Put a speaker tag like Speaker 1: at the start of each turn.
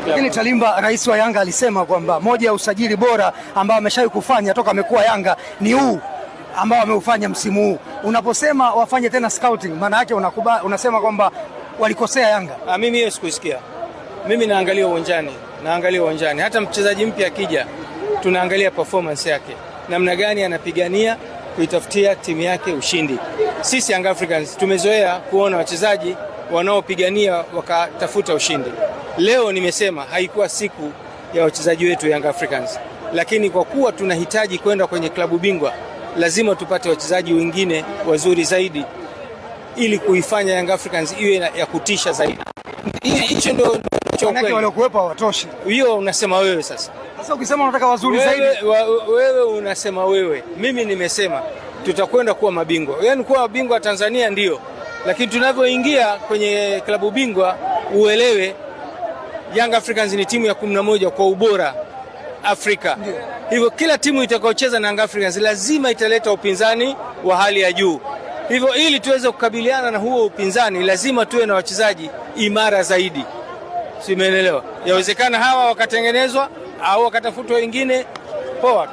Speaker 1: Lakini Chalimba, rais wa Yanga, alisema kwamba moja ya usajili bora ambao ameshawahi kufanya toka amekuwa Yanga ni huu ambao ameufanya msimu huu. Unaposema wafanye tena scouting, maana yake unasema kwamba walikosea Yanga?
Speaker 2: Mimi hiyo sikusikia. Mimi naangalia uwanjani. Hata mchezaji mpya akija, tunaangalia performance yake, namna gani anapigania kuitafutia timu yake ushindi. Sisi Young Africans tumezoea kuona wachezaji wanaopigania wakatafuta ushindi. Leo nimesema haikuwa siku ya wachezaji wetu Young Africans, lakini kwa kuwa tunahitaji kwenda kwenye klabu bingwa, lazima tupate wachezaji wengine wazuri zaidi ili kuifanya Young Africans iwe ya kutisha zaidi. Hicho ndio
Speaker 1: kweli. Waliokuwepo hawatoshi.
Speaker 2: Hiyo unasema wewe sasa.
Speaker 1: Sasa ukisema unataka wazuri zaidi,
Speaker 2: wewe unasema wewe. Mimi nimesema tutakwenda kuwa mabingwa. Yaani kuwa mabingwa Tanzania ndio, lakini tunavyoingia kwenye klabu bingwa uelewe Young Africans ni timu ya 11 kwa ubora Afrika. Hivyo kila timu itakayocheza na Young Africans lazima italeta upinzani wa hali ya juu. Hivyo ili tuweze kukabiliana na huo upinzani lazima tuwe na wachezaji imara zaidi. Si umeelewa? Yawezekana hawa wakatengenezwa au wakatafutwa wengine. Poa.